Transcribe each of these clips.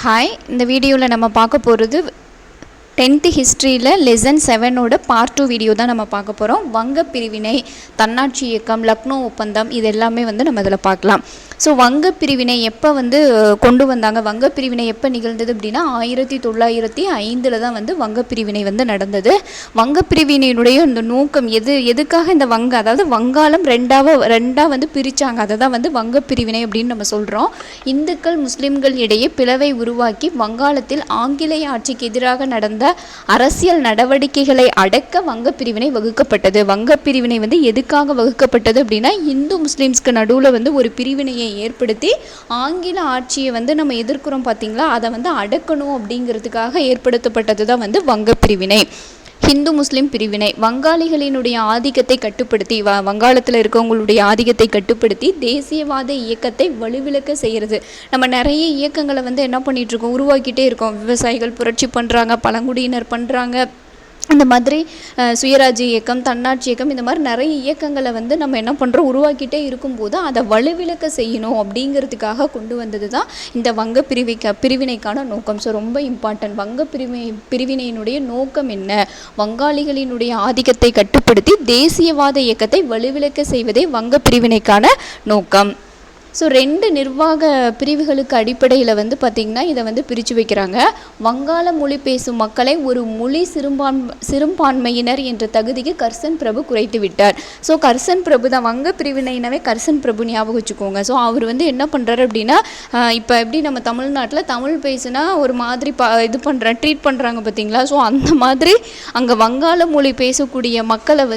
Hi, இந்த வீடியோவில் நம்ம பார்க்க போகிறது 10th ஹிஸ்ட்ரியில் லெசன் 7ஓட பார்ட் 2 வீடியோ தான் நம்ம பார்க்க போகிறோம். வங்க பிரிவினை, தன்னாட்சி இயக்கம், லக்னோ ஒப்பந்தம், இது எல்லாமே நம்ம இதில் பார்க்கலாம். ஸோ வங்க பிரிவினை எப்போ கொண்டு வந்தாங்க, வங்க பிரிவினை எப்போ நிகழ்ந்தது அப்படின்னா 1905 தான் வங்க பிரிவினை நடந்தது. வங்க பிரிவினையினுடைய இந்த நோக்கம் எதுக்காக இந்த அதாவது வங்காளம் ரெண்டாக பிரித்தாங்க, அதை தான் வங்க பிரிவினை அப்படின்னு நம்ம சொல்கிறோம். இந்துக்கள் முஸ்லிம்கள் இடையே பிளவை உருவாக்கி வங்காளத்தில் ஆங்கிலேய ஆட்சிக்கு எதிராக நடந்த அரசியல் நடவடிக்கைகளை அடக்க வங்க பிரிவினை வகுக்கப்பட்டது. வங்க பிரிவினை எதுக்காக வகுக்கப்பட்டது அப்படின்னா இந்து முஸ்லிம்ஸ்க்கு நடுவில் ஒரு பிரிவினையை ஏற்படுத்தி ஆங்கில ஆட்சியை நம்ம எதிர்க்கிறோம் பார்த்தீங்களா, அதை அடக்கணும் அப்படிங்கிறதுக்காக ஏற்படுத்தப்பட்டது தான் வங்க பிரிவினை. ஹிந்து முஸ்லீம் பிரிவினை வங்காளிகளினுடைய ஆதிக்கத்தை கட்டுப்படுத்தி வங்காளத்தில் இருக்கவங்களுடைய ஆதிக்கத்தை கட்டுப்படுத்தி தேசியவாத இயக்கத்தை வலுவிழக்க செய்கிறது. நம்ம நிறைய இயக்கங்களை என்ன பண்ணிகிட்ருக்கோம், உருவாக்கிட்டே இருக்கோம். விவசாயிகள் புரட்சி பண்ணுறாங்க, பழங்குடியினர் பண்ணுறாங்க, இந்த மாதிரி சுயராஜ்ய இயக்கம், தன்னாட்சி இயக்கம், இந்த மாதிரி நிறைய இயக்கங்களை நம்ம என்ன பண்ணுறோம், உருவாக்கிட்டே இருக்கும்போது அதை வலுவிழக்க செய்யணும் அப்படிங்கிறதுக்காக கொண்டு வந்தது தான் இந்த வங்க பிரிவினைக்கான நோக்கம். ஸோ ரொம்ப இம்பார்ட்டன்ட். வங்க பிரிவினையினுடைய நோக்கம் என்ன, வங்காளிகளினுடைய ஆதிக்கத்தை கட்டுப்படுத்தி தேசியவாத இயக்கத்தை வலுவிழக்க செய்வதே வங்க பிரிவினைக்கான நோக்கம். ஸோ 2 நிர்வாக பிரிவுகளுக்கு அடிப்படையில் பார்த்திங்கன்னா இதை பிரித்து வைக்கிறாங்க. வங்காள மொழி பேசும் மக்களை ஒரு மொழி சிறுபான்மையினர் என்ற தகுதிக்கு கர்சன் பிரபு குறைத்து விட்டார். ஸோ கர்சன் பிரபு தான் வங்க பிரிவினையினவே கர்சன் பிரபு ஞாபகம் வச்சுக்கோங்க. ஸோ அவர் என்ன பண்ணுறாரு அப்படின்னா, இப்போ எப்படி நம்ம தமிழ்நாட்டில் தமிழ் பேசுனா ஒரு மாதிரி ட்ரீட் பண்ணுறாங்க பார்த்தீங்களா, ஸோ அந்த மாதிரி அங்கே வங்காள மொழி பேசக்கூடிய மக்களை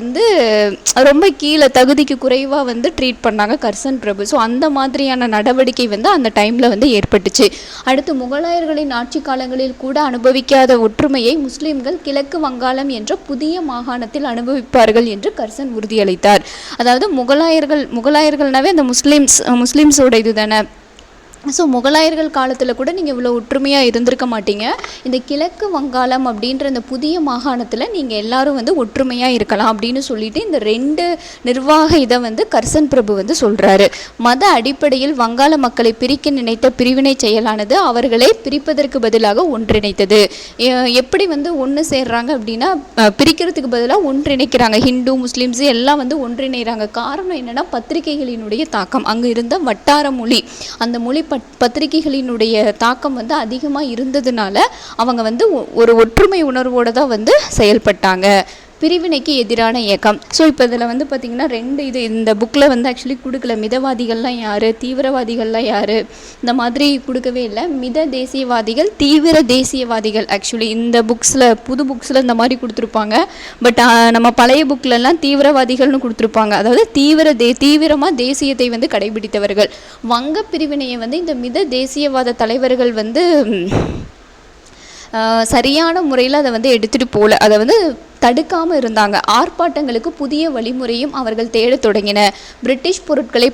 ரொம்ப கீழே தகுதிக்கு குறைவாக ட்ரீட் பண்ணாங்க கர்சன் பிரபு. ஸோ அந்த மாதிரியான நடவடிக்கை அந்த டைமில் ஏற்பட்டுச்சு. அடுத்து முகலாயர்களின் ஆட்சி காலங்களில் கூட அனுபவிக்காத ஒற்றுமையை முஸ்லிம்கள் கிழக்கு வங்காளம் என்ற புதிய மாகாணத்தில் அனுபவிப்பார்கள் என்று கர்சன் உறுதியளித்தார். அதாவது முகலாயர்கள்னாவே அந்த முஸ்லிம்ஸோட இது தானே. ஸோ முகலாயர்கள் காலத்தில் கூட நீங்கள் இவ்வளோ ஒற்றுமையாக இருந்திருக்க மாட்டீங்க. இந்த கிழக்கு வங்காளம் அப்படின்ற இந்த புதிய மாகாணத்தில் நீங்கள் எல்லாரும் ஒற்றுமையாக இருக்கலாம் அப்படின்னு சொல்லிட்டு இந்த 2 நிர்வாக இதை கர்சன் பிரபு சொல்கிறாரு. மத அடிப்படையில் வங்காள மக்களை பிரிக்க நினைத்த பிரிவினை செயலானது அவர்களை பிரிப்பதற்கு பதிலாக ஒன்றிணைத்தது. எப்படி ஒன்று சேர்றாங்க அப்படின்னா, பிரிக்கிறதுக்கு பதிலாக ஒன்றிணைக்கிறாங்க. ஹிந்து முஸ்லீம்ஸ் எல்லாம் ஒன்றிணைகிறாங்க. காரணம் என்னென்னா பத்திரிகைகளினுடைய தாக்கம், அங்கே இருந்த வட்டார மொழி, அந்த மொழி பத்திரிகைகளினுடைய தாக்கம் அதிகமாக இருந்ததுனால அவங்க ஒரு ஒற்றுமை உணர்வோடு தான் செயல்பட்டாங்க. பிரிவினைக்கு எதிரான இயக்கம். ஸோ இப்போ இதில் பார்த்திங்கன்னா 2 இந்த புக்கில் ஆக்சுவலி கொடுக்கல. மிதவாதிகள்லாம் யார், தீவிரவாதிகள்லாம் யார், இந்த மாதிரி கொடுக்கவே இல்லை. மித தேசியவாதிகள், தீவிர தேசியவாதிகள். ஆக்சுவலி இந்த புது புக்ஸில் இந்த மாதிரி கொடுத்துருப்பாங்க. பட் நம்ம பழைய புக்கிலலாம் தீவிரவாதிகள்னு கொடுத்துருப்பாங்க. அதாவது தீவிரமாக தேசியத்தை கடைபிடித்தவர்கள். வங்க பிரிவினையை இந்த மித தேசியவாத தலைவர்கள் சரியான முறையில் அதை எடுத்துகிட்டு போகல, அதை தடுக்காமல் இருந்தாங்க. ஆர்ப்பாட்டங்களுக்கு புதிய வழிமுறையும் அவர்கள் தேட தொடங்கின. பிரிட்டிஷ் பொருட்களை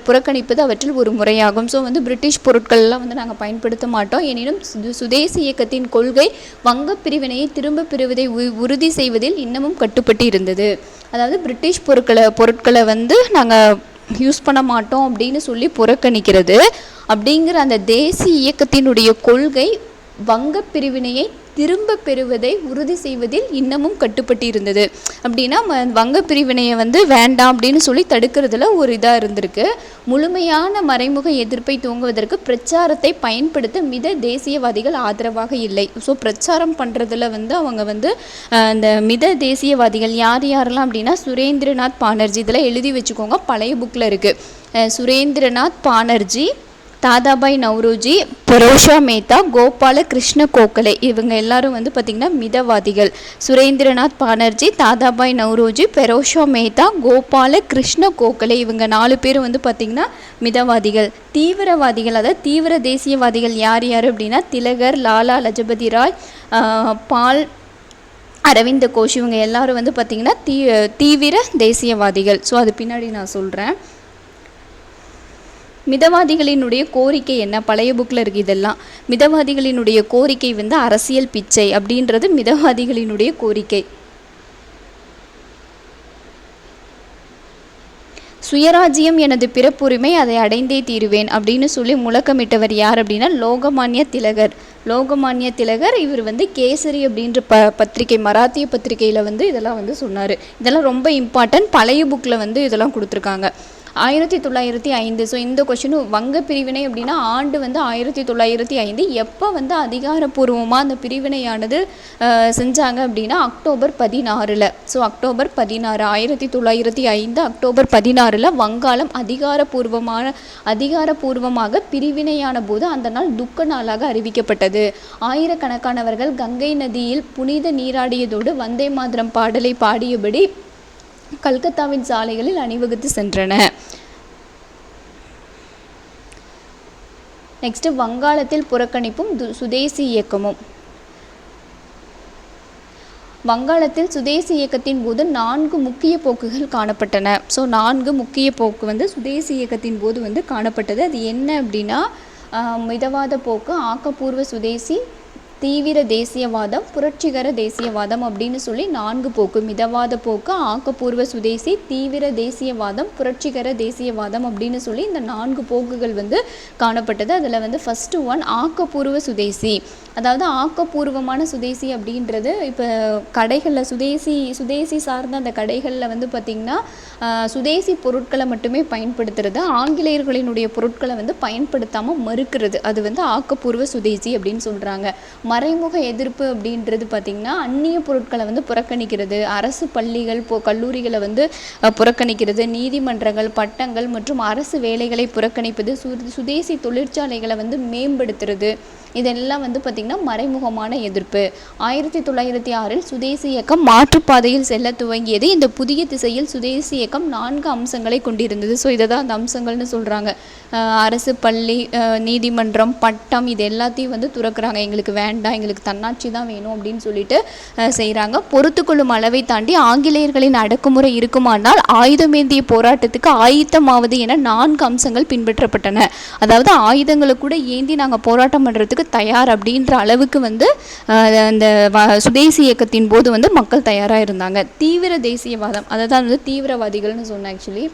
புறக்கணிப்பது அவற்றில் ஒரு முறையாகும். ஸோ பிரிட்டிஷ் பொருட்கள்லாம் நாங்கள் பயன்படுத்த மாட்டோம். எனினும் சுதேசி இயக்கத்தின் கொள்கை வங்க பிரிவினையை திரும்ப பெறுவதை உறுதி செய்வதில் இன்னமும் கட்டுப்பட்டு இருந்தது. அதாவது பிரிட்டிஷ் பொருட்களை நாங்கள் யூஸ் பண்ண மாட்டோம் அப்படின்னு சொல்லி புறக்கணிக்கிறது அப்படிங்கிற அந்த தேசிய இயக்கத்தினுடைய கொள்கை வங்க பிரிவினையை திரும்ப பெறுவதை உறுதி செய்வதில் இன்னமும் கட்டுப்பட்டு இருந்தது. அப்படின்னா வங்க பிரிவினையை வேண்டாம் அப்படின்னு சொல்லி தடுக்கிறதுல ஒரு இதாக இருந்திருக்கு. முழுமையான மறைமுக எதிர்ப்பை தூங்குவதற்கு பிரச்சாரத்தை பயன்படுத்த மித தேசியவாதிகள் ஆதரவாக இல்லை. ஸோ பிரச்சாரம் பண்ணுறதுல அவங்க இந்த மித தேசியவாதிகள் யாரெல்லாம் அப்படின்னா சுரேந்திரநாத் பானர்ஜி, இதெல்லாம் எழுதி வச்சுக்கோங்க, பழைய புக்கில் இருக்குது. சுரேந்திரநாத் பானர்ஜி, தாதாபாய் நவ்ரோஜி, பெரோஷா மேத்தா, கோபால கிருஷ்ண கோகலே, இவங்க எல்லாரும் பார்த்திங்கன்னா மிதவாதிகள். சுரேந்திரநாத் பானர்ஜி, தாதாபாய் நவ்ரோஜி, பெரோஷா மேத்தா, கோபால கிருஷ்ண கோகலே, இவங்க 4 பேர் பார்த்திங்கன்னா மிதவாதிகள். தீவிரவாதிகள், அதாவது தீவிர தேசியவாதிகள் யார் அப்படின்னா திலகர், லாலா லஜபதி ராய், பால் அரவிந்த கோஷ், இவங்க எல்லாரும் பார்த்திங்கன்னா தீவிர தேசியவாதிகள். ஸோ அது பின்னாடி நான் சொல்கிறேன். மிதவாதிகளினுடைய கோரிக்கை என்ன, பழைய புக்கில் இருக்குது இதெல்லாம். மிதவாதிகளினுடைய கோரிக்கை அரசியல் பிச்சை அப்படின்றது மிதவாதிகளினுடைய கோரிக்கை. சுயராஜ்யம் எனது பிறப்புரிமை, அதை அடைந்தே தீருவேன் அப்படின்னு சொல்லி முழக்கமிட்டவர் யார் அப்படின்னா லோகமானிய திலகர். லோகமானிய திலகர் இவர் வந்து கேசரி அப்படின்ற பத்திரிகை, மராத்திய பத்திரிகையில் வந்து இதெல்லாம் வந்து சொன்னார். இதெல்லாம் ரொம்ப இம்பார்ட்டன்ட், பழைய புக்கில் வந்து இதெல்லாம் கொடுத்துருக்காங்க. 1905. ஸோ இந்த கொஷினும் வங்க பிரிவினை அப்படின்னா ஆண்டு வந்து 1905. எப்போ வந்து அதிகாரப்பூர்வமாக அந்த பிரிவினையானது செஞ்சாங்க அப்படின்னா அக்டோபர் 16. ஸோ அக்டோபர் 16, 1905 அக்டோபர் 16 வங்காளம் அதிகாரப்பூர்வமாக பிரிவினையான போது அந்த நாள் துக்க நாளாக அறிவிக்கப்பட்டது. ஆயிரக்கணக்கானவர்கள் கங்கை நதியில் புனித நீராடியதோடு வந்தே மாதரம் பாடலை பாடியபடி கல்கத்தாவின் சாலைகளில் அணிவகுத்து சென்றன. நெக்ஸ்ட் வங்காளத்தில் புறக்கணிப்பும் சுதேசி இயக்கமும். வங்காளத்தில் சுதேசி இயக்கத்தின் போது 4 முக்கிய போக்குகள் காணப்பட்டன. ஸோ 4 முக்கிய போக்கு வந்து சுதேசி இயக்கத்தின் போது வந்து காணப்பட்டது. அது என்ன அப்படின்னா மிதவாத போக்கு, ஆக்கப்பூர்வ சுதேசி, தீவிர தேசியவாதம், புரட்சிகர தேசியவாதம் அப்படின்னு சொல்லி 4 போக்கு. மிதவாத போக்கு, ஆக்கப்பூர்வ சுதேசி, தீவிர தேசியவாதம், புரட்சிகர தேசியவாதம் அப்படின்னு சொல்லி இந்த 4 போக்குகள் வந்து காணப்பட்டது. அதில் வந்து ஃபஸ்ட்டு ஒன் ஆக்கப்பூர்வ சுதேசி. அதாவது ஆக்கப்பூர்வமான சுதேசி அப்படின்றது இப்போ கடைகளில் சுதேசி சார்ந்த அந்த கடைகளில் வந்து பார்த்திங்கன்னா சுதேசி பொருட்களை மட்டுமே பயன்படுத்துறது, ஆங்கிலேயர்களினுடைய பொருட்களை வந்து பயன்படுத்தாமல் மறுக்கிறது, அது வந்து ஆக்கப்பூர்வ சுதேசி அப்படின்னு சொல்கிறாங்க. மறைமுக எதிர்ப்பு அப்படின்றது பார்த்திங்கன்னா அந்நிய பொருட்களை வந்து புறக்கணிக்கிறது, அரசு பள்ளிகள் கல்லூரிகளை வந்து புறக்கணிக்கிறது, நீதிமன்றங்கள், பட்டங்கள் மற்றும் அரசு வேலைகளை புறக்கணிப்பது, சுதேசி தொழிற்சாலைகளை வந்து மேம்படுத்துறது, இதெல்லாம் வந்து பார்த்திங்கன்னா மறைமுகமான எதிர்ப்பு. 1906 சுதேசி இயக்கம் மாற்றுப்பாதையில் செல்ல துவங்கியது. இந்த புதிய திசையில் சுதேசி இயக்கம் 4 அம்சங்களை கொண்டிருந்தது. ஸோ இதை தான் அந்த அம்சங்கள்னு சொல்கிறாங்க. அரசு பள்ளி, நீதிமன்றம், பட்டம், இது எல்லாத்தையும் வந்து துறக்கிறாங்க. எங்களுக்கு வேண்டாம், எங்களுக்கு தன்னாட்சி தான் வேணும் அப்படின்னு சொல்லிட்டு செய்கிறாங்க. பொறுத்துக்கொள்ளும் அளவை தாண்டி ஆங்கிலேயர்களின் அடக்குமுறை இருக்குமானால் ஆயுதமேந்திய போராட்டத்துக்கு ஆயத்தமாவது என 4 அம்சங்கள் பின்பற்றப்பட்டன. அதாவது ஆயுதங்களை கூட ஏந்தி நாங்கள் போராட்டம் பண்ணுறதுக்கு தயார் அப்படின்ற அளவுக்கு வந்து அந்த சுதேசி இயக்கத்தின் போது வந்து மக்கள் தயாராக இருந்தாங்க. தீவிர தேசியவாதம், அதை தான் வந்து தீவிரவாதிகள்னு சொன்னேன். ஆக்சுவலி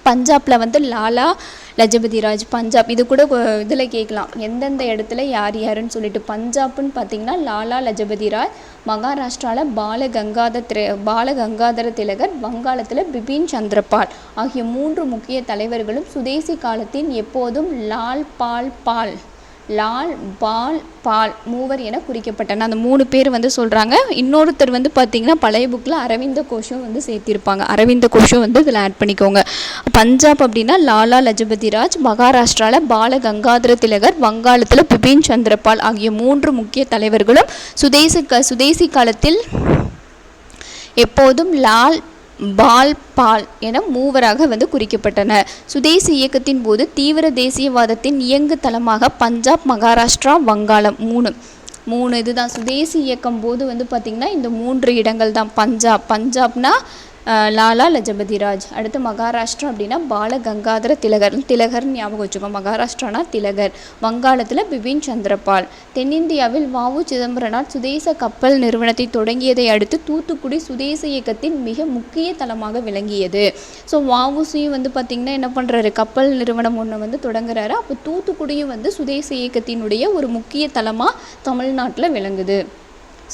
பஞ்சாபில் வந்து லாலா லஜபதி ராஜ், பஞ்சாப் இது கூட இதில் கேட்கலாம் எந்தெந்த இடத்துல யார் யாருன்னு சொல்லிட்டு. பஞ்சாப்னு பார்த்திங்கன்னா லாலா லஜபதி ராய், மகாராஷ்டிராவில் பாலகங்காதர திலகர், வங்காளத்தில் பிபின் சந்திரபால் ஆகிய 3 முக்கிய தலைவர்களும் சுதேசி காலத்தின் எப்போதும் லால் பால் மூவர் என குறிக்கப்பட்டன. அந்த 3 பேர் வந்து சொல்கிறாங்க. இன்னொருத்தர் வந்து பார்த்திங்கன்னா பழைய புக்கில் அரவிந்த கோஷம் வந்து சேர்த்திருப்பாங்க. அரவிந்த கோஷம் வந்து இதில் ஆட் பண்ணிக்கோங்க. பஞ்சாப் அப்படின்னா லாலா லஜபதி ராஜ், மகாராஷ்டிராவில் பாலகங்காதர திலகர், வங்காளத்தில் பிபின் சந்திரபால் ஆகிய 3 முக்கிய தலைவர்களும் சுதேசி காலத்தில் எப்போதும் பால் என மூவராக வந்து குறிக்கப்பட்டனர். சுதேசி இயக்கத்தின் போது தீவிர தேசியவாதத்தின் இயங்கு தளமாக பஞ்சாப், மகாராஷ்டிரா, வங்காளம் 3 இதுதான். சுதேசி இயக்கம் போது வந்து பார்த்திங்கன்னா இந்த 3 இடங்கள் தான். பஞ்சாப்னா லாலா லஜபதி ராஜ், அடுத்து மகாராஷ்டிரா அப்படின்னா பாலகங்காதர திலகர் ஞாபகம் வச்சுக்கோ, மகாராஷ்டிரானா திலகர், வங்காளத்தில் பிபின் சந்திரபால். தென்னிந்தியாவில் வ.உ. சிதம்பரனார் சுதேச கப்பல் நிறுவனத்தை தொடங்கியதை அடுத்து தூத்துக்குடி சுதேச இயக்கத்தின் மிக முக்கிய தளமாக விளங்கியது. ஸோ வ.உ.சியும் வந்து பார்த்திங்கன்னா என்ன பண்ணுறாரு, கப்பல் நிறுவனம் ஒன்று வந்து தொடங்குறாரு. அப்போ தூத்துக்குடியும் வந்து சுதேச இயக்கத்தினுடைய ஒரு முக்கிய தளமாக தமிழ்நாட்டில் விளங்குது.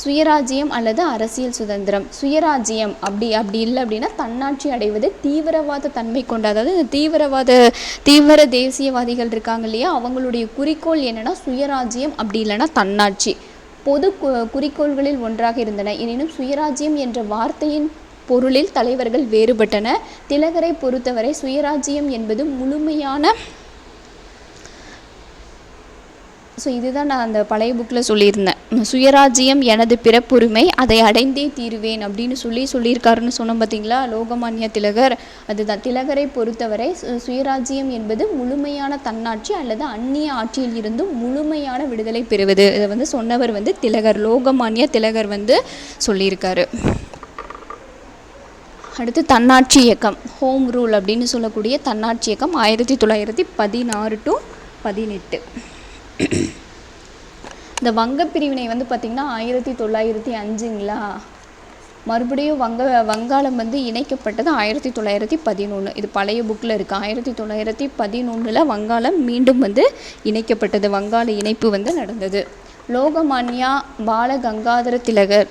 சுயராஜ்யம் அல்லது அரசியல் சுதந்திரம். சுயராஜ்யம் அப்படி இல்லை அப்படின்னா தன்னாட்சி அடைவது தீவிரவாத தன்மை கொண்ட, அதாவது இந்த தீவிர தேசியவாதிகள் இருக்காங்க இல்லையா, அவங்களுடைய குறிக்கோள் என்னென்னா சுயராஜ்யம், அப்படி இல்லைன்னா தன்னாட்சி. பொது குறிக்கோள்களில் ஒன்றாக இருந்தன. எனினும் சுயராஜ்யம் என்ற வார்த்தையின் பொருளில் தலைவர்கள் வேறுபட்டன. திலகரை பொறுத்தவரை சுயராஜ்யம் என்பது முழுமையான, ஸோ இதுதான் நான் அந்த பழைய புக்கில் சொல்லியிருந்தேன். சுயராஜ்யம் எனது பிறப்புரிமை, அதை அடைந்தே தீருவேன் அப்படின்னு சொல்லியிருக்காருன்னு சொன்னோம் பார்த்தீங்களா லோகமானிய திலகர். அதுதான் திலகரை பொறுத்தவரை சுயராஜ்யம் என்பது முழுமையான தன்னாட்சி அல்லது அந்நிய ஆட்சியில் இருந்தும் முழுமையான விடுதலை பெறுவது. இதை வந்து சொன்னவர் வந்து திலகர், லோகமானிய திலகர் வந்து சொல்லியிருக்காரு. அடுத்து தன்னாட்சி இயக்கம், ஹோம் ரூல் அப்படின்னு சொல்லக்கூடிய தன்னாட்சி இயக்கம் 1916 to 18. இந்த வங்க பிரிவினை வந்து பார்த்திங்கன்னா 1905ங்களா, மறுபடியும் வங்காளம் வந்து இணைக்கப்பட்டது 1911. இது பழைய புக்கில் இருக்குது. 1911 வங்காளம் மீண்டும் வந்து இணைக்கப்பட்டது. வங்காள இணைப்பு வந்து நடந்தது. லோகமான்யா பால கங்காதர திலகர்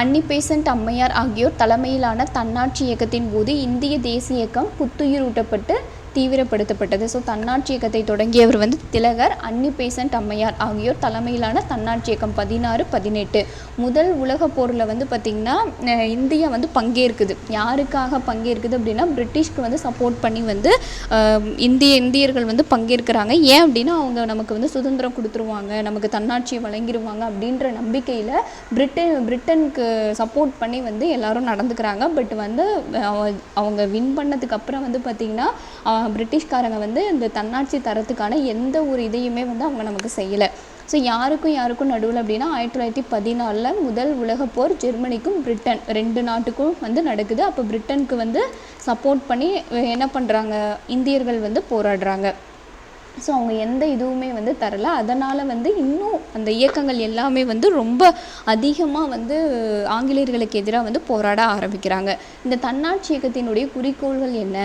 அன்னி பெசன்ட் அம்மையார் ஆகியோர் தலைமையிலான தன்னாட்சி இயக்கத்தின் போது இந்திய தேசிய இயக்கம் புத்துயிரூட்டப்பட்டு தீவிரப்படுத்தப்பட்டது. ஸோ தன்னாட்சி இயக்கத்தை தொடங்கியவர் வந்து திலகர், அன்னி பெசன்ட் அம்மையார் ஆகியோர் தலைமையிலான தன்னாட்சி இயக்கம் 16-18. முதல் உலக போரில் வந்து பார்த்திங்கன்னா இந்தியா வந்து பங்கேற்குது. யாருக்காக பங்கேற்குது அப்படின்னா பிரிட்டிஷ்க்கு வந்து சப்போர்ட் பண்ணி வந்து இந்தியர்கள் வந்து பங்கேற்கிறாங்க. ஏன் அப்படின்னா அவங்க நமக்கு வந்து சுதந்திரம் கொடுத்துருவாங்க, நமக்கு தன்னாட்சியை வழங்கிடுவாங்க அப்படின்ற நம்பிக்கையில் பிரிட்டனுக்கு சப்போர்ட் பண்ணி வந்து எல்லாரும் நடந்துக்கிறாங்க. பட் வந்து அவங்க வின் பண்ணதுக்கு அப்புறம் வந்து பார்த்திங்கன்னா பிரிட்டிஷ்காரங்க வந்து இந்த தன்னாட்சி தரத்துக்கான எந்த ஒரு இதையுமே வந்து அவங்க நமக்கு செய்யலை. ஸோ யாருக்கும் நடுவில் அப்படின்னா 1914 முதல் உலகப் போர் ஜெர்மனிக்கும் பிரிட்டன் 2 நாட்டுக்கும் வந்து நடக்குது. அப்போ பிரிட்டனுக்கு வந்து சப்போர்ட் பண்ணி என்ன பண்ணுறாங்க, இந்தியர்கள் வந்து போராடுறாங்க. ஸோ அவங்க எந்த இதுவுமே வந்து தரலை. அதனால் வந்து இன்னும் அந்த இயக்கங்கள் எல்லாமே வந்து ரொம்ப அதிகமாக வந்து ஆங்கிலேயர்களுக்கு எதிராக வந்து போராட ஆரம்பிக்கிறாங்க. இந்த தன்னாட்சி இயக்கத்தினுடைய குறிக்கோள்கள் என்ன?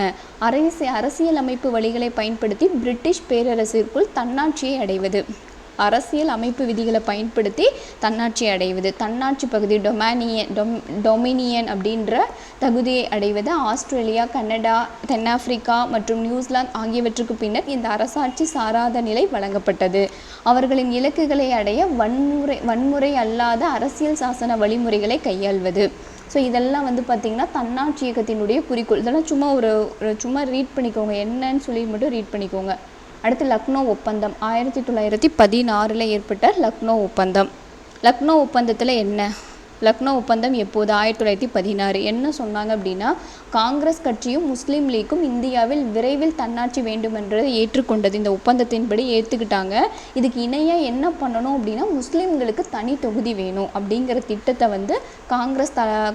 அரசியல் அமைப்பு வழிகளை பயன்படுத்தி பிரிட்டிஷ் பேரரசிற்குள் தன்னாட்சியை அடைவது, அரசியல் அமைப்பு விதிகளை பயன்படுத்தி தன்னாட்சி அடைவது, தன்னாட்சி பகுதி டொமினியன் அப்படின்ற தகுதியை அடைவது, ஆஸ்திரேலியா, கனடா, தென்னாப்பிரிக்கா மற்றும் நியூசிலாந்து ஆகியவற்றுக்கு பின்னர் இந்த அரசாட்சி சாராத நிலை வழங்கப்பட்டது. அவர்களின் இலக்குகளை அடைய வன்முறை அல்லாத அரசியல் சாசன வழிமுறைகளை கையாள்வது. ஸோ இதெல்லாம் வந்து பார்த்திங்கன்னா தன்னாட்சி இயக்கத்தினுடைய குறிக்கோள். இதெல்லாம் சும்மா ரீட் பண்ணிக்கோங்க, என்னன்னு சொல்லி மட்டும் ரீட் பண்ணிக்கோங்க. அடுத்து லக்னோ ஒப்பந்தம் 1916 ஏற்பட்ட லக்னோ ஒப்பந்தம். லக்னோ ஒப்பந்தத்தில் என்ன? லக்னோ ஒப்பந்தம் எப்போது? 1916. என்ன சொன்னாங்க அப்படின்னா காங்கிரஸ் கட்சியும் முஸ்லீம் லீக்கும் இந்தியாவில் விரைவில் தன்னாட்சி வேண்டுமென்றதை ஏற்றுக்கொண்டது. இந்த ஒப்பந்தத்தின்படி ஏற்றுக்கிட்டாங்க. இதுக்கு இணையாக என்ன பண்ணணும் அப்படின்னா முஸ்லீம்களுக்கு தனி தொகுதி வேணும் அப்படிங்கிற திட்டத்தை வந்து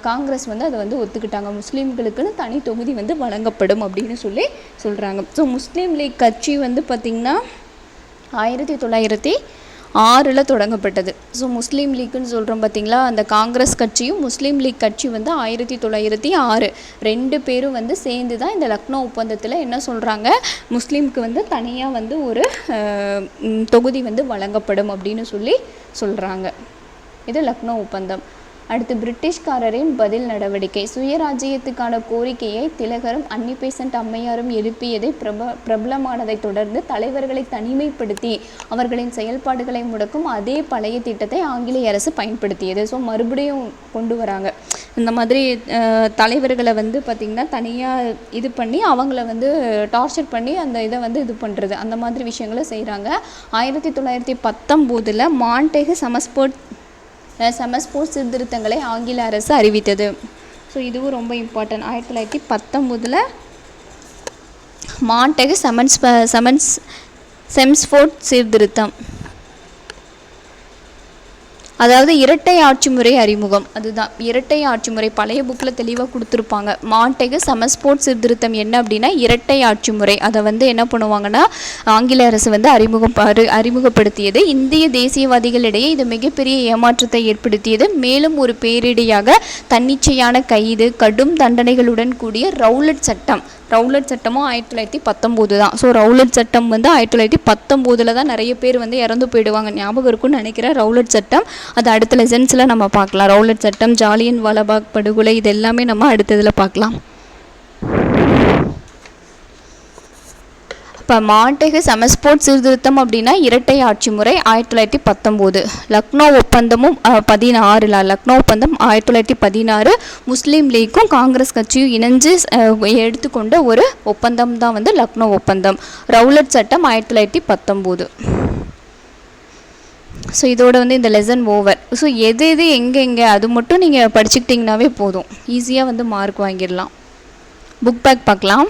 காங்கிரஸ் வந்து அதை வந்து ஒத்துக்கிட்டாங்க. முஸ்லீம்களுக்குன்னு தனி தொகுதி வந்து வழங்கப்படும் அப்படின்னு சொல்கிறாங்க. ஸோ முஸ்லீம் லீக் கட்சி வந்து பார்த்திங்கன்னா 1906 தொடங்கப்பட்டது. ஸோ முஸ்லீம் லீக்குன்னு சொல்கிறோம் பார்த்திங்களா, அந்த காங்கிரஸ் கட்சியும் முஸ்லீம் லீக் கட்சி வந்து 1906 2 பேரும் வந்து சேர்ந்து தான் இந்த லக்னோ ஒப்பந்தத்தில் என்ன சொல்கிறாங்க, முஸ்லீமுக்கு வந்து தனியாக வந்து ஒரு தொகுதி வந்து வழங்கப்படும் அப்படின்னு சொல்கிறாங்க. இது லக்னோ ஒப்பந்தம். அடுத்து பிரிட்டிஷ்காரரின் பதில் நடவடிக்கை. சுயராஜ்யத்துக்கான கோரிக்கையை திலகரும் அன்னி பெசன்ட் அம்மையாரும் எழுப்பியதை பிரபலமானதை தொடர்ந்து தலைவர்களை தனிமைப்படுத்தி அவர்களின் செயல்பாடுகளை முடக்கும் அதே பழைய திட்டத்தை ஆங்கிலேய அரசு பயன்படுத்தியது. ஸோ மறுபடியும் கொண்டு வராங்க. இந்த மாதிரி தலைவர்களை வந்து பார்த்திங்கன்னா தனியாக இது பண்ணி அவங்கள வந்து டார்ச்சர் பண்ணி அந்த இதை வந்து இது பண்ணுறது, அந்த மாதிரி விஷயங்களை செய்கிறாங்க. 1919 மாண்டேகு சமஸ்போர்ட் சீர்திருத்தங்களை ஆங்கில அரசு அறிவித்தது. ஸோ இதுவும் ரொம்ப இம்பார்ட்டன்ட். 1919 மாண்டேகு செம்ஸ்ஃபோர்ட் சீர்திருத்தம், அதாவது இரட்டை ஆட்சி முறை அறிமுகம். அதுதான் இரட்டை ஆட்சி முறை. பழைய புக்கில் தெளிவாக கொடுத்துருப்பாங்க. மாண்டேகு சமஸ்போர்ட் சீர்திருத்தம் என்ன அப்படின்னா இரட்டை ஆட்சி முறை. அதை வந்து என்ன பண்ணுவாங்கன்னா ஆங்கில அரசு வந்து அறிமுகப்படுத்தியது. இந்திய தேசியவாதிகளிடையே இது மிகப்பெரிய ஏமாற்றத்தை ஏற்படுத்தியது. மேலும் ஒரு பேரிடியாக தன்னிச்சையான கைது, கடும் தண்டனைகளுடன் கூடிய ரவுலட் சட்டமும் 1919 தான். ஸோ ரவுலட் சட்டம் வந்து 1919 தான் நிறைய பேர் வந்து இறந்து போயிடுவாங்க. ஞாபகம் இருக்குன்னு நினைக்கிறேன் ரவுலட் சட்டம். அது அடுத்த லெசன்ஸில் நம்ம பார்க்கலாம். ரவுலட் சட்டம், ஜாலியன் வாலாபாக் படுகொலை, இது எல்லாமே நம்ம அடுத்ததில் பார்க்கலாம். இப்போ மாண்டேகு சமஸ்போர்ட் சீர்திருத்தம் அப்படின்னா இரட்டை ஆட்சி முறை 1919. லக்னோ ஒப்பந்தமும் 16. லக்னோ ஒப்பந்தம் 1916 முஸ்லீம் லீக்கும் காங்கிரஸ் கட்சியும் இணைஞ்சு எடுத்துக்கொண்ட ஒரு ஒப்பந்தம் தான் வந்து லக்னோ ஒப்பந்தம். ரவுலட் சட்டம் 1919. ஸோ இதோட வந்து இந்த லெசன் ஓவர். ஸோ எது எங்கே அது மட்டும் நீங்கள் படிச்சுக்கிட்டிங்கனாவே போதும், ஈஸியாக வந்து மார்க் வாங்கிடலாம். புக் பேக் பார்க்கலாம்.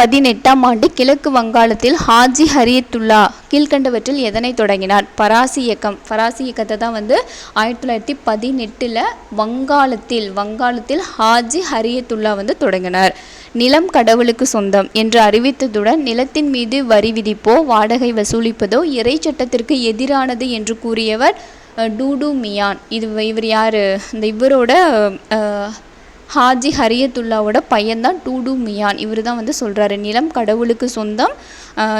18ஆம் ஆண்டு கிழக்கு வங்காளத்தில் ஹாஜி ஹரியத்துல்லா கீழ்கண்டவற்றில் எதனை தொடங்கினார்? பராசி இயக்கம். பராசி இயக்கத்தை தான் வந்து 1918 வங்காளத்தில் ஹாஜி ஹரியத்துல்லா வந்து தொடங்கினார். நிலம் கடவுளுக்கு சொந்தம் என்று அறிவித்ததுடன் நிலத்தின் மீது வரி விதிப்போ வாடகை வசூலிப்பதோ இறை சட்டத்திற்கு எதிரானது என்று கூறியவர் டூடு மியான். இவர் யார்? இவரோட ஹாஜி ஹரியத்துல்லாவோட பையன்தான் டூடு மியான். இவர் தான் வந்து சொல்கிறாரு நிலம் கடவுளுக்கு சொந்தம்,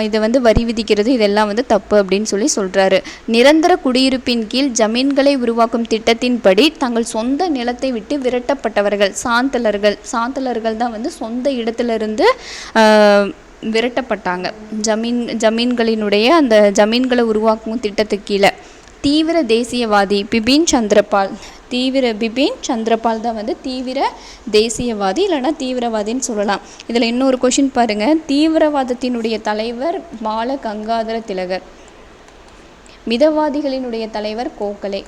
இதை வந்து வரி விதிக்கிறது இதெல்லாம் வந்து தப்பு அப்படின்னு சொல்கிறாரு. நிரந்தர குடியிருப்பின் கீழ் ஜமீன்களை உருவாக்கும் திட்டத்தின்படி தங்கள் சொந்த நிலத்தை விட்டு விரட்டப்பட்டவர்கள் சாந்தலர்கள் தான் வந்து சொந்த இடத்துலேருந்து விரட்டப்பட்டாங்க. ஜமீன்களினுடைய அந்த ஜமீன்களை உருவாக்கும் திட்டத்துக்கு கீழே தீவிர தேசியவாதி பிபின் சந்திரபால் தான் வந்து தீவிர தேசியவாதி இல்லைனா தீவிரவாதின்னு சொல்லலாம். இதில் இன்னொரு கொஷின் பாருங்கள். தீவிரவாதத்தினுடைய தலைவர் பால கங்காதர திலகர், மிதவாதிகளினுடைய தலைவர் கோகலே.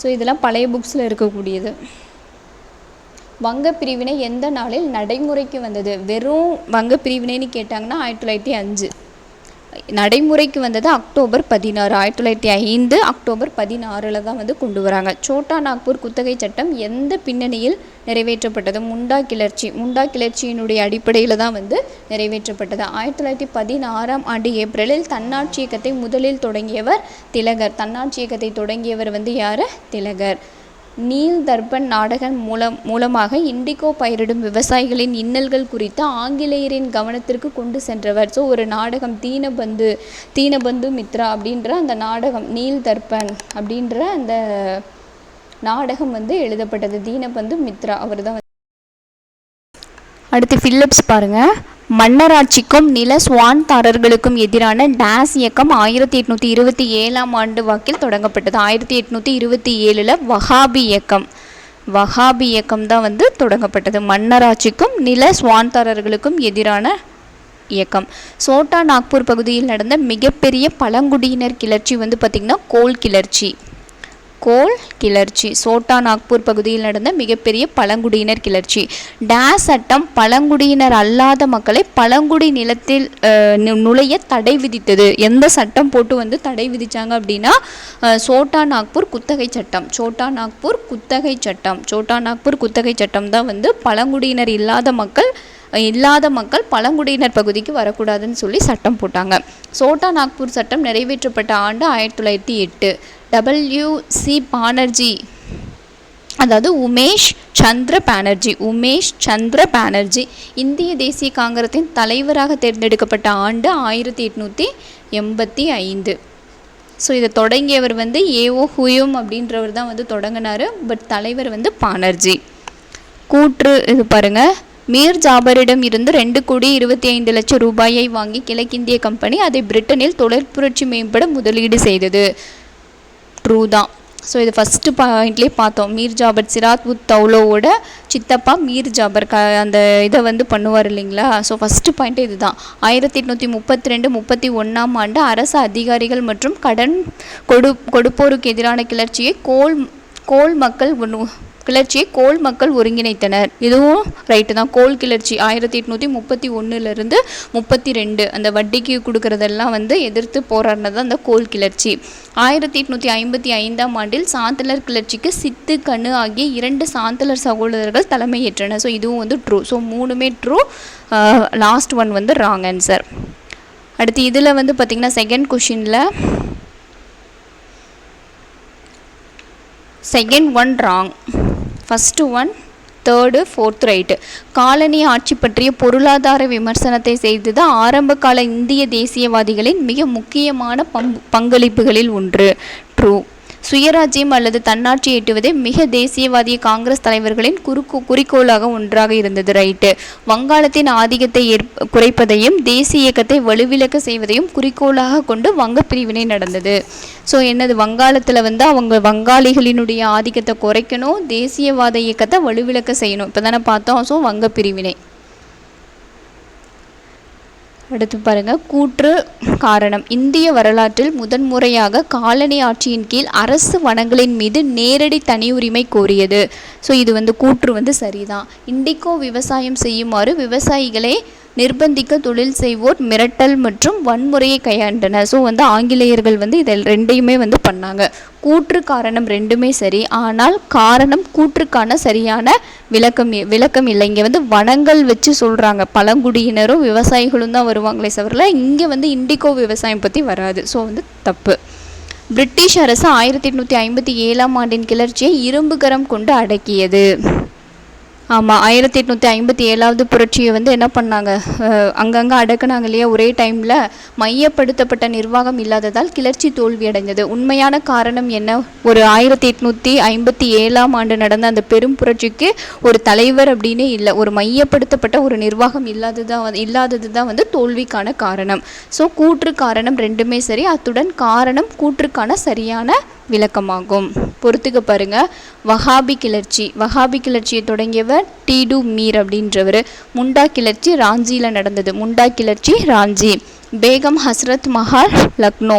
ஸோ இதெல்லாம் பழைய புக்ஸில் இருக்கக்கூடியது. வங்க பிரிவினை எந்த நாளில் நடைமுறைக்கு வந்தது? வெறும் வங்க பிரிவினைன்னு கேட்டாங்கன்னா 1905. நடைமுறைக்கு வந்தது அக்டோபர் 16. 1905 அக்டோபர் 16 தான் வந்து கொண்டு வராங்க. சோட்டா நாக்பூர் குத்தகை சட்டம் எந்த பின்னணியில் நிறைவேற்றப்பட்டது? முண்டா கிளர்ச்சியினுடைய அடிப்படையில் தான் வந்து நிறைவேற்றப்பட்டது. 1916ஆம் ஆண்டு ஏப்ரலில் தன்னாட்சி இயக்கத்தை முதலில் தொடங்கியவர் திலகர். தன்னாட்சி இயக்கத்தை தொடங்கியவர் வந்து யார்? திலகர். நீல் தர்பன் நாடகம் மூலமாக இண்டிகோ பயிரிடும் விவசாயிகளின் இன்னல்கள் குறித்து ஆங்கிலேயரின் கவனத்திற்கு கொண்டு சென்றவர். ஸோ ஒரு நாடகம் தீனபந்து மித்ரா அப்படின்ற அந்த நாடகம், நீல் தர்பன் அப்படின்ற அந்த நாடகம் வந்து எழுதப்பட்டது. தீனபந்து மித்ரா அவர் தான். அடுத்து ஃபிலிப்ஸ் பாருங்கள். மன்னராட்சிக்கும் நில ஸ்வான்தாரர்களுக்கும் எதிரான டேஸ் இயக்கம் 1827ஆம் ஆண்டு வாக்கில் தொடங்கப்பட்டது. 1827 வஹாபி இயக்கம் தான் வந்து தொடங்கப்பட்டது. மன்னராட்சிக்கும் நில ஸ்வான்தாரர்களுக்கும் எதிரான இயக்கம். சோட்டா நாக்பூர் பகுதியில் நடந்த மிகப்பெரிய பழங்குடியினர் கிளர்ச்சி வந்து பார்த்திங்கன்னா கோல் கிளர்ச்சி. சோட்டா நாக்பூர் பகுதியில் நடந்த மிகப்பெரிய பழங்குடியினர் கிளர்ச்சி. டேஸ் சட்டம் பழங்குடியினர் அல்லாத மக்களை பழங்குடி நிலத்தில் நுழைய தடை விதித்தது. எந்த சட்டம் போட்டு வந்து தடை விதித்தாங்க அப்படின்னா சோட்டா நாக்பூர் குத்தகை சட்டம் தான் வந்து பழங்குடியினர் இல்லாத மக்கள் பழங்குடியினர் பகுதிக்கு வரக்கூடாதுன்னு சொல்லி சட்டம் போட்டாங்க. சோட்டா நாக்பூர் சட்டம் நிறைவேற்றப்பட்ட ஆண்டு 1908. WC பானர்ஜி, அதாவது உமேஷ் சந்திர பானர்ஜி இந்திய தேசிய காங்கிரஸின் தலைவராக தேர்ந்தெடுக்கப்பட்ட ஆண்டு 1885. ஸோ இதை தொடங்கியவர் வந்து ஏஓ ஹுயும் அப்படின்றவர் தான் வந்து தொடங்கினார். பட் தலைவர் வந்து பானர்ஜி. கூற்று இது பாருங்கள். மீர் ஜாபரிடம் இருந்து 2,25,00,000 ரூபாயை வாங்கி கிழக்கிந்திய கம்பெனி அதை பிரிட்டனில் தொழிற்புரட்சி மேம்பட முதலீடு செய்தது. ட்ரூ தான். ஸோ இது ஃபஸ்ட்டு பாயிண்ட்லேயே பார்த்தோம். மீர் ஜாபர் சிராத் உத் தௌலோவோட சித்தப்பா மீர் ஜாபர் அந்த இதை வந்து பண்ணுவார் இல்லைங்களா. ஸோ ஃபஸ்ட்டு பாயிண்ட்டு இது தான். 1832-31ஆம் ஆண்டு அரசு அதிகாரிகள் மற்றும் கடன் கொடுப்போருக்கு எதிரான கிளர்ச்சியை கோல் மக்கள் ஒருங்கிணைத்தனர். இதுவும் ரைட்டு தான். கோல் கிளர்ச்சி 1831-32 அந்த வட்டிக்கு கொடுக்கறதெல்லாம் வந்து எதிர்த்து போராடினது அந்த கோல் கிளர்ச்சி. 1855ஆம் ஆண்டில் சாந்தலர் கிளர்ச்சிக்கு சித்து கண்ணு ஆகிய 2 சாந்தலர் சகோதரர்கள் தலைமையேற்றனர். ஸோ இதுவும் வந்து ட்ரூ. ஸோ 3மே ட்ரூ. லாஸ்ட் ஒன் வந்து ராங் ஆன்சர். அடுத்து இதில் வந்து பார்த்திங்கன்னா செகண்ட் கொஷினில் second one wrong, first one third fourth right. காலனி ஆட்சி பற்றிய பொருளாதார விமர்சனத்தை செய்தது ஆரம்ப கால இந்திய தேசியவாதிகளின் மிக முக்கியமான பங்களிப்புகளில் ஒன்று. ட்ரூ. சுயராஜ்யம் அல்லது தன்னாட்சி எட்டுவதே மிக தேசியவாதிய காங்கிரஸ் தலைவர்களின் குறிக்கோளாக ஒன்றாக இருந்தது. ரைட்டு. வங்காளத்தின் ஆதிக்கத்தை குறைப்பதையும் தேசிய இயக்கத்தை வலுவிழக்க செய்வதையும் குறிக்கோளாக கொண்டு வங்க பிரிவினை நடந்தது. ஸோ என்னது, வங்காளத்தில் வந்து அவங்க வங்காளிகளினுடைய ஆதிக்கத்தை குறைக்கணும், தேசியவாத இயக்கத்தை வலுவிழக்க செய்யணும். இப்போ தானே பார்த்தோம். ஸோ வங்க பிரிவினை. அடுத்து பாருங்க, கூற்று காரணம். இந்திய வரலாற்றில் முதன்முறையாக காலனி ஆட்சியின் கீழ் அரசு வனங்களின் மீது நேரடி தனியுரிமை கோரியது. ஸோ இது வந்து கூற்று வந்து சரிதான். இண்டிகோ விவசாயம் செய்யுமாறு விவசாயிகளை நிர்பந்திக்க தொழில் செய்வோர் மிரட்டல் மற்றும் வன்முறையை கையாண்டனர். ஸோ வந்து ஆங்கிலேயர்கள் வந்து இதில் ரெண்டையுமே வந்து பண்ணாங்க. கூற்று காரணம் ரெண்டுமே சரி, ஆனால் காரணம் கூற்றுக்கான சரியான விளக்கம் இல்லை. இங்கே வந்து வனங்கள் வச்சு சொல்கிறாங்க, பழங்குடியினரும் விவசாயிகளும் தான் வருவாங்களே தவிர இங்கே வந்து இண்டிகோ விவசாயம் பற்றி வராது. ஸோ வந்து தப்பு. பிரிட்டிஷ் அரசு 1857ஆம் ஆண்டின் கிளர்ச்சியை இரும்புகரம் கொண்டு அடக்கியது. ஆமாம், 1857ஆவது புரட்சியை வந்து என்ன பண்ணாங்க, அங்கங்கே அடக்குனாங்க இல்லையா ஒரே டைமில். மையப்படுத்தப்பட்ட நிர்வாகம் இல்லாததால் கிளர்ச்சி தோல்வி அடைந்தது. உண்மையான காரணம் என்ன? ஒரு 1857ஆம் ஆண்டு நடந்த அந்த பெரும் புரட்சிக்கு ஒரு தலைவர் அப்படின்னே இல்லை, ஒரு மையப்படுத்தப்பட்ட ஒரு நிர்வாகம் இல்லாதது தான் வந்து தோல்விக்கான காரணம். ஸோ கூற்று காரணம் ரெண்டுமே சரி. அத்துடன் காரணம் கூற்றுக்கான சரியான விளக்கமாகும். பொறுத்துக்க பாருங்க. வஹாபி கிளர்ச்சியை தொடங்கியவர் டீடு மீர் அப்படின்றவர். முண்டா கிளர்ச்சி ராஞ்சியில் நடந்தது. முண்டா கிளர்ச்சி ராஞ்சி. பேகம் ஹஸ்ரத் மஹால் லக்னோ.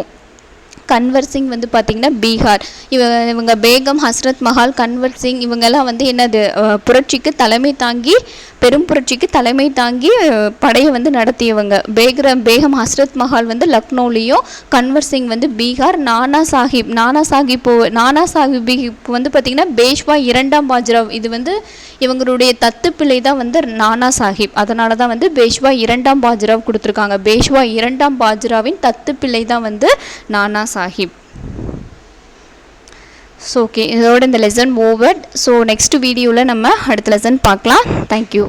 கன்வர் சிங் வந்து பார்த்திங்கன்னா பீகார். இவங்க பேகம் ஹஸ்ரத் மஹால், கன்வர் சிங் இவங்கெல்லாம் வந்து என்னது புரட்சிக்கு தலைமை தாங்கி, பெரும் புரட்சிக்கு தலைமை தாங்கி படையை வந்து நடத்தியவங்க. பேகம் ஹஸ்ரத் மஹால் வந்து லக்னோலையும், கன்வர் சிங் வந்து பீகார். நானா சாஹிப் வந்து பார்த்திங்கன்னா பேஷ்வா 2ஆம் பாஜிராவ். இது வந்து இவங்களுடைய தத்துப்பிள்ளை தான் வந்து நானா சாஹிப். அதனால தான் வந்து பேஷ்வா 2ஆம் பாஜிராவ் கொடுத்துருக்காங்க. பேஷ்வா 2ஆம் பாஜிராவின் தத்துப்பிள்ளை தான் வந்து நானா சாஹிப். ஸோ ஓகே, இதோட இந்த லெசன் ஓவர். ஸோ நெக்ஸ்ட் வீடியோவில் நம்ம அடுத்த லெசன் பார்க்கலாம். தேங்க்யூ.